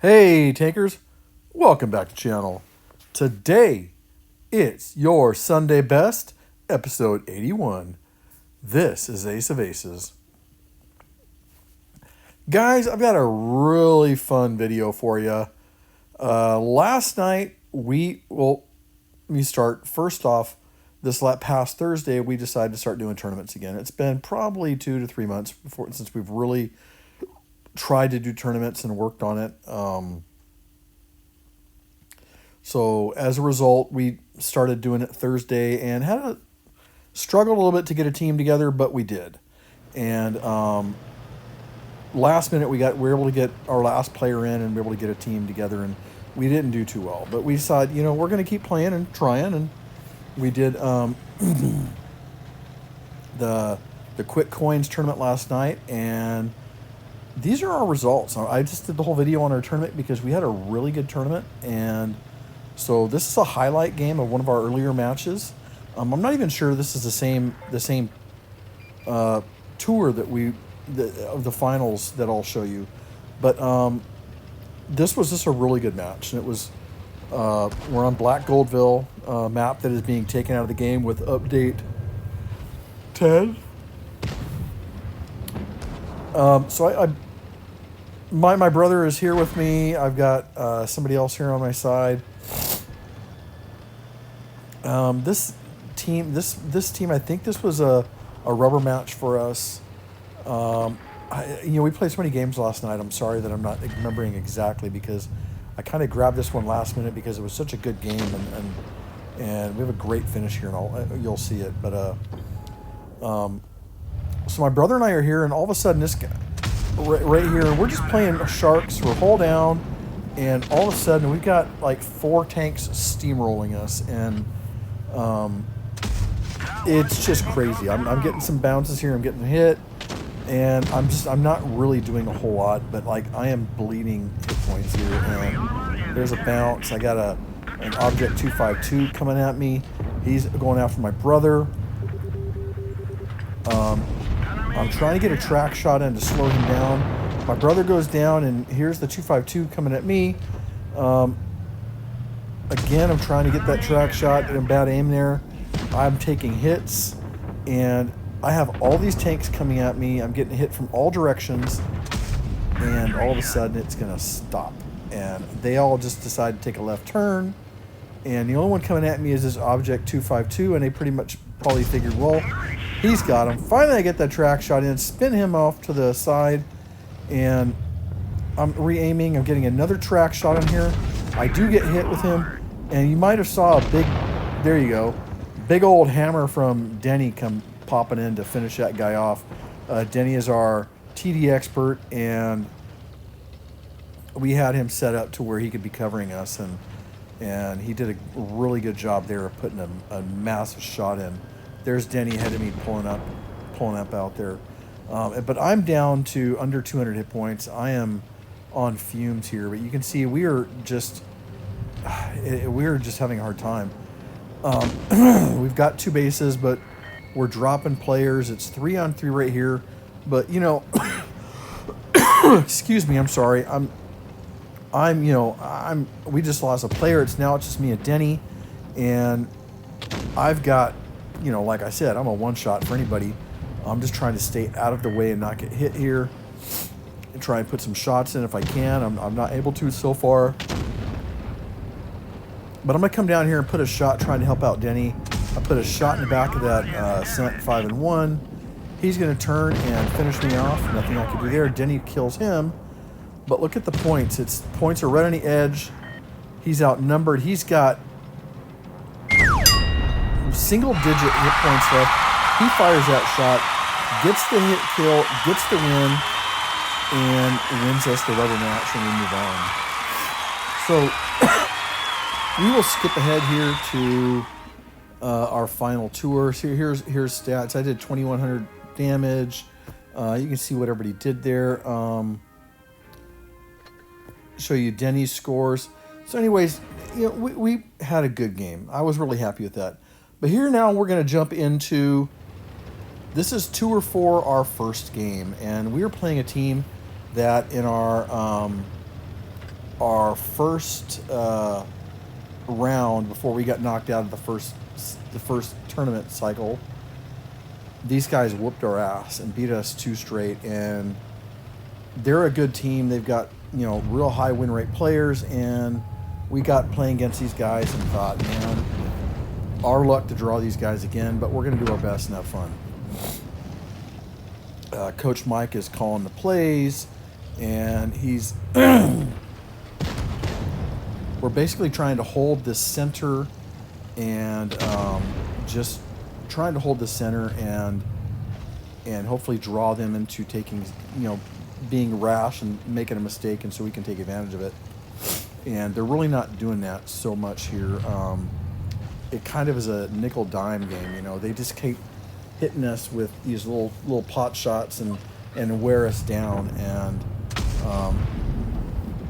Hey Tankers, welcome back to the channel. Today, it's your Sunday Best, episode 81. This is Ace of Aces. Guys, I've got a really fun video for you. Last night, let me start. First off, this past Thursday, we decided to start doing tournaments again. It's been probably 2 to 3 months since we've really tried to do tournaments and worked on it. So as a result, we started doing it Thursday and struggled a little bit to get a team together, but we did. And last minute, we were able to get our last player in and be able to get a team together, and we didn't do too well. But we decided, we're going to keep playing and trying, and we did the Quick Coins tournament last night, and these are our results. I just did the whole video on our tournament because we had a really good tournament, and so this is a highlight game of one of our earlier matches. I'm not even sure this is the same tour of the finals that I'll show you, but this was just a really good match, and it was we're on Black Goldville map that is being taken out of the game with update 10. So my brother is here with me. I've got somebody else here on my side. This team, I think this was a rubber match for us. We played so many games last night. I'm sorry that I'm not remembering exactly because I kind of grabbed this one last minute because it was such a good game, and we have a great finish here, and you'll see it. But so my brother and I are here, and all of a sudden this guy right here, we're just playing sharks. We're hull down, and all of a sudden we've got like 4 tanks steamrolling us, and it's just crazy. I'm getting some bounces here. I'm getting hit, and I'm not really doing a whole lot, but like I am bleeding hit points here. And there's a bounce. I got an object 252 coming at me. He's going after my brother. I'm trying to get a track shot in to slow him down. My brother goes down, and here's the 252 coming at me. Again, I'm trying to get that track shot in a bad aim there. I'm taking hits, and I have all these tanks coming at me. I'm getting hit from all directions, and all of a sudden it's going to stop. And they all just decide to take a left turn, and the only one coming at me is this object 252, and they pretty much probably figured, well, he's got him. Finally, I get that track shot in, spin him off to the side, and I'm re-aiming. I'm getting another track shot in here. I do get hit with him, and you might have saw a there you go, big old hammer from Denny come popping in to finish that guy off. Denny is our TD expert, and we had him set up to where he could be covering us, and he did a really good job there of putting a massive shot in. There's Denny ahead of me pulling up out there. But I'm down to under 200 hit points. I am on fumes here, but you can see we are just having a hard time. We've got 2 bases, but we're dropping players. It's 3-on-3 right here. But excuse me, I'm sorry. We just lost a player. It's just me and Denny, and I've got, like I said, I'm a one-shot for anybody. I'm just trying to stay out of the way and not get hit here, and try and put some shots in if I can. I'm not able to so far, but I'm gonna come down here and put a shot trying to help out Denny. I put a shot in the back of that Cent 5-1. He's gonna turn and finish me off. Nothing I can do there. Denny kills him. But look at the points. Points are right on the edge. He's outnumbered. He's got single-digit hit points left. He fires that shot, gets the hit kill, gets the win, and wins us the rubber match, and we move on. So we will skip ahead here to our final tour. So here's stats. I did 2,100 damage. You can see what everybody did there. Show you Denny's scores. So anyways, we had a good game. I was really happy with that. But here now we're going to jump into, this is Tour 4, our first game, and we are playing a team that in our our first round before we got knocked out of the first tournament cycle, these guys whooped our ass and beat us 2 straight, and they're a good team. They've got, you know, real high win rate players, and we got playing against these guys and thought, man, our luck to draw these guys again, but we're going to do our best and have fun. Coach Mike is calling the plays, and he's we're basically trying to hold this center and just trying to hold the center and hopefully draw them into taking, you know, being rash and making a mistake, and so we can take advantage of it. And they're really not doing that so much here. It kind of is a nickel dime game, you know. They just keep hitting us with these little pot shots and wear us down, and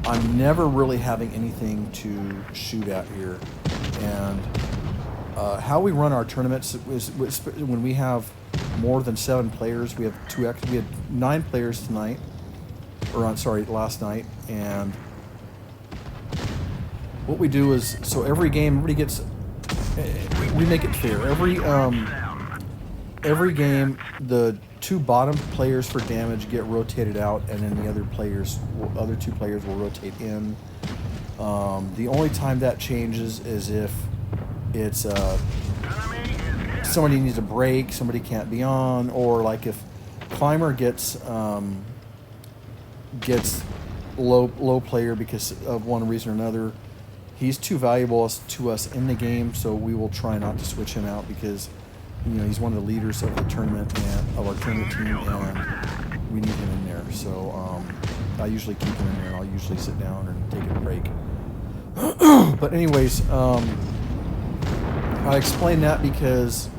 I'm never really having anything to shoot at here. And how we run our tournaments is when we have more than 7 players. We have we had 9 players tonight, or last night, and what we do is, so every game, everybody gets, we make it fair. Every game, the 2 bottom players for damage get rotated out, and then the other 2 players will rotate in. The only time that changes is if it's somebody needs a break, somebody can't be on, or like if Climber gets low player because of one reason or another. He's too valuable to us in the game, so we will try not to switch him out because, you know, he's one of the leaders of the tournament and of our tournament team, and we need him in there. So I usually keep him in there, and I'll usually sit down and take a break. But anyways, I explain that because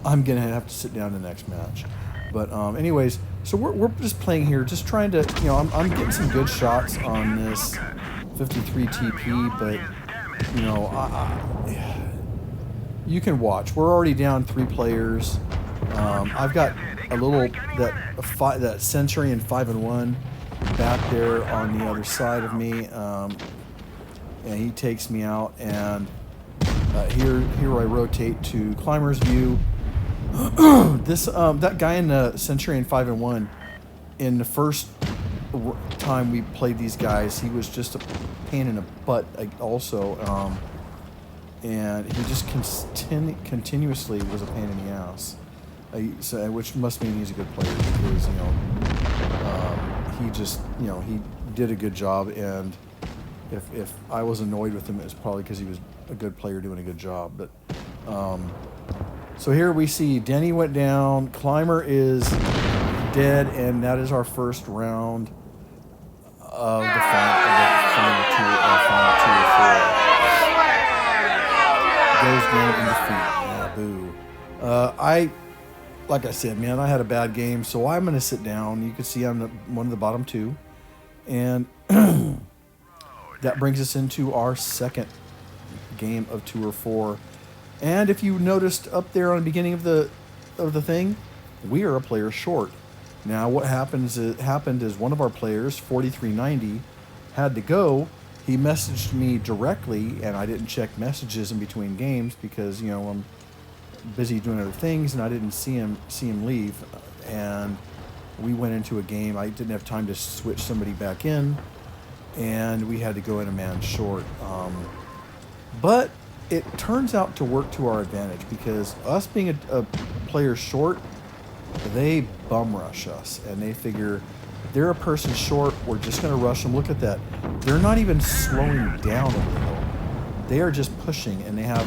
I'm gonna have to sit down the next match. But anyways, so we're just playing here, just trying to, you know, I'm getting some good shots on this 53 TP, but you know, you can watch. We're already down 3 players. I've got a little that Centurion 5-1 back there on the other side of me, and he takes me out. And here I rotate to Climber's view. That guy in the Centurion 5-1, in the first time we played these guys, he was just a pain in the butt also, and he just continuously was a pain in the ass, which must mean he's a good player, because, you know, he just, you know, he did a good job, and if I was annoyed with him, it was probably because he was a good player doing a good job. But so here we see Denny went down, Climber is dead, and that is our first round of the final 2 or 4. Goes down in defeat. Yeah, boo. Like I said, man, I had a bad game, so I'm going to sit down. You can see I'm one of the bottom 2, and that brings us into our second game of 2 or 4. And if you noticed up there on the beginning of the thing, we are a player short. Now, what happened is one of our players, 4390, had to go. He messaged me directly, and I didn't check messages in between games because, you know, I'm busy doing other things, and I didn't see him leave. And we went into a game. I didn't have time to switch somebody back in, and we had to go in a man short. But it turns out to work to our advantage, because us being a player short, they bum rush us, and they figure they're a person short, we're just going to rush them. Look at that. They're not even slowing down over the hill. They are just pushing, and they have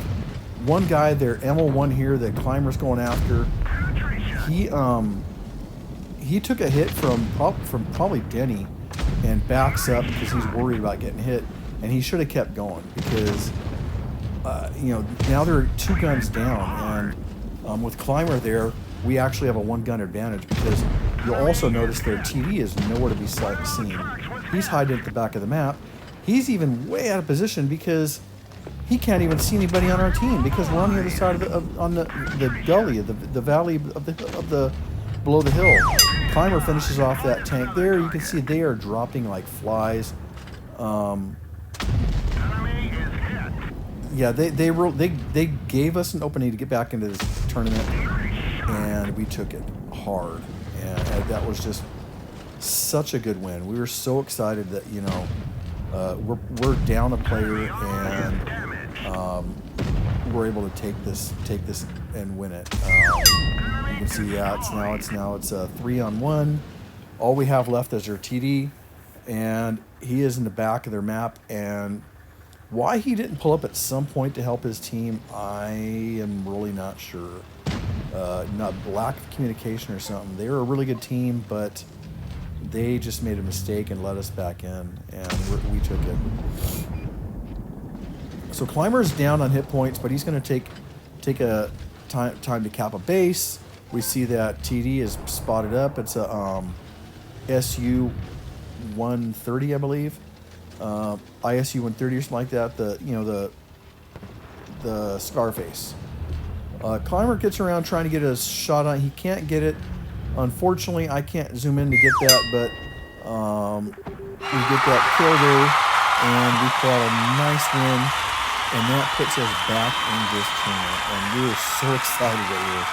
one guy there, ML1 here, that Climber's going after. He took a hit from probably Denny and backs up because he's worried about getting hit, and he should have kept going because you know, now there are 2 guns down, and with Climber there, we actually have a 1-gun advantage, because you'll also notice their TD is nowhere to be seen. He's hiding at the back of the map. He's even way out of position because he can't even see anybody on our team, because we're on the other side on the gully, the valley of the below the hill. Climber finishes off that tank there. You can see they are dropping like flies. Yeah, they gave us an opening to get back into this tournament, and we took it hard, and that was just such a good win. We were so excited that, you know, we're down a player, and we're able to take this and win it. You can see, yeah, it's a 3-on-1. All we have left is our TD, and he is in the back of their map. And why he didn't pull up at some point to help his team, I am really not sure. Not lack of communication or something. They were a really good team, but they just made a mistake and let us back in, and we took it. So Climber's down on hit points, but he's going to take a time to cap a base. We see that TD is spotted up. It's a SU 130, I believe. ISU 130 or something like that. The Scarface. Climber gets around trying to get a shot on. He can't get it. Unfortunately, I can't zoom in to get that, but we get that kill there, and we pull out a nice win, and that puts us back in this tournament. And we were so excited that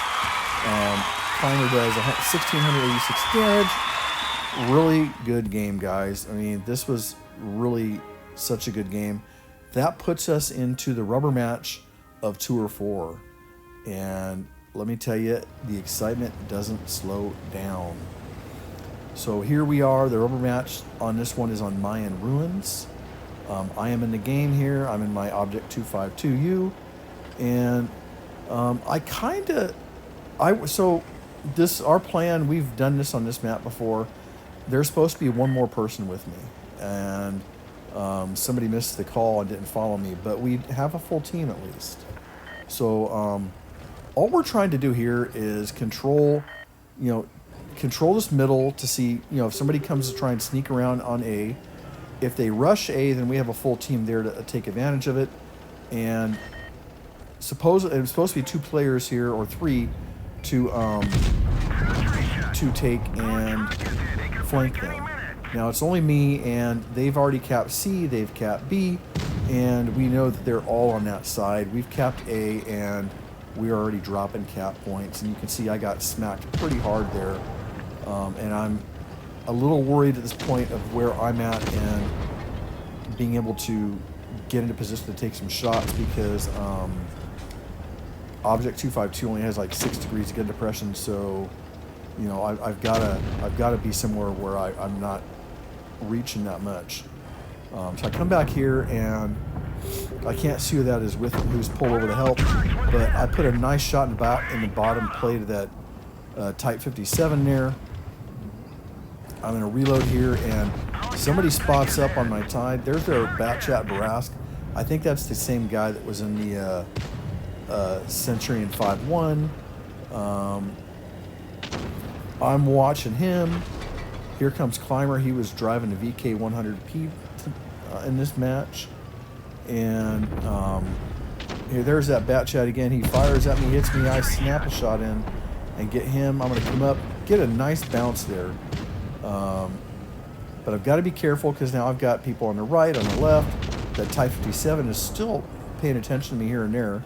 Climber does 1,686 damage. Really good game, guys. I mean, this was really such a good game. That puts us into the rubber match of Tour 4. And let me tell you, the excitement doesn't slow down. So here we are. The rubber match on this one is on Mayan Ruins. I am in the game here. I'm in my Object 252U. And our plan, we've done this on this map before. There's supposed to be one more person with me, and somebody missed the call and didn't follow me, but we have a full team at least. So all we're trying to do here is control this middle to see, if somebody comes to try and sneak around on A. If they rush A, then we have a full team there to take advantage of it. And it's supposed to be 2 players here, or 3, to take and flank them. Now it's only me, and they've already capped C, they've capped B, and we know that they're all on that side. We've capped A, and we're already dropping cap points, and you can see I got smacked pretty hard there. And I'm a little worried at this point of where I'm at and being able to get into position to take some shots, because Object 252 only has like 6 degrees of good depression, so I've got to be somewhere where I'm not reaching that much. So I come back here, and I can't see who that is with, who's pulled over to help, but I put a nice shot in the bottom plate of that Type 57 there. I'm going to reload here, and somebody spots up on my tide. There's their Batchat Barask. I think that's the same guy that was in the Centurion 5-1. I'm watching him. Here comes Climber. He was driving the VK 100P in this match. And there's that Batchat again. He fires at me, hits me. I snap a shot in and get him. I'm going to come up, get a nice bounce there. But I've got to be careful, because now I've got people on the right, on the left. That Type 57 is still paying attention to me here and there.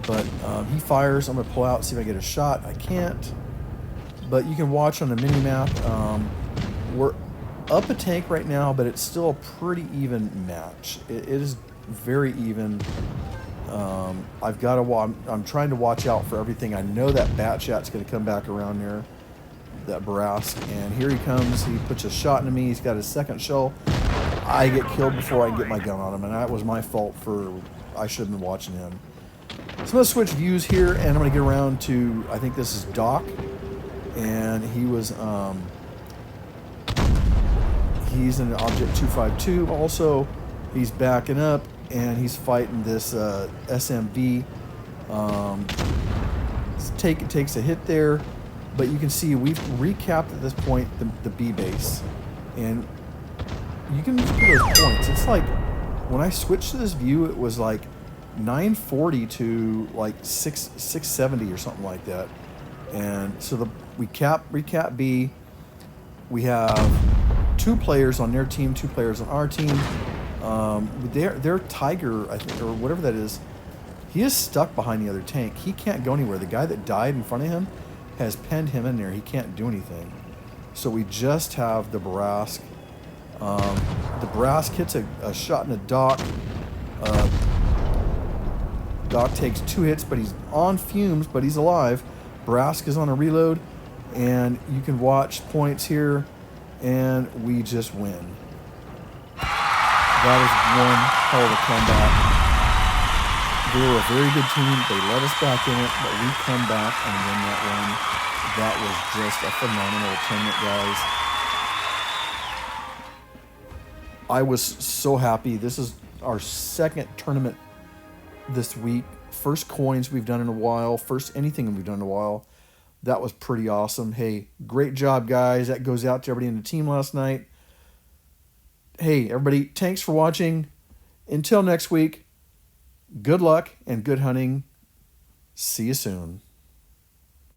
But he fires. I'm going to pull out, see if I get a shot. I can't. But you can watch on the mini-map. We're up a tank right now, but it's still a pretty even match. It is very even. I'm trying to watch out for everything. I know that Batchat's going to come back around there, that Barask, and here he comes. He puts a shot into me. He's got his second shell. I get killed before I can get my gun on him, and that was my fault. I should have been watching him. So I'm going to switch views here, and I'm going to get around to, I think this is Doc, and he was, he's in Object 252 also. He's backing up, and he's fighting this SMV. Takes a hit there, but you can see we've recapped at this point the B base, and you can look at those points. It's like when I switched to this view, it was like 940 to like 670 or something like that. And so we recap B. We have 2 players on their team, 2 players on our team. Their Tiger, I think, or whatever that is, he is stuck behind the other tank. He can't go anywhere. The guy that died in front of him has pinned him in there. He can't do anything. So we just have the Brask. The Brask hits a shot in the Doc. Doc takes 2 hits, but he's on fumes, but he's alive. Brask is on a reload, and you can watch points here, and we just win. That is one hell of a comeback. They were a very good team. They let us back in it, but we come back and win that one. That was just a phenomenal tournament, guys. I was so happy. This is our 2nd tournament this week. First coins we've done in a while. First anything we've done in a while. That was pretty awesome. Hey, great job, guys. That goes out to everybody in the team last night. Hey, everybody, thanks for watching. Until next week, good luck and good hunting. See you soon.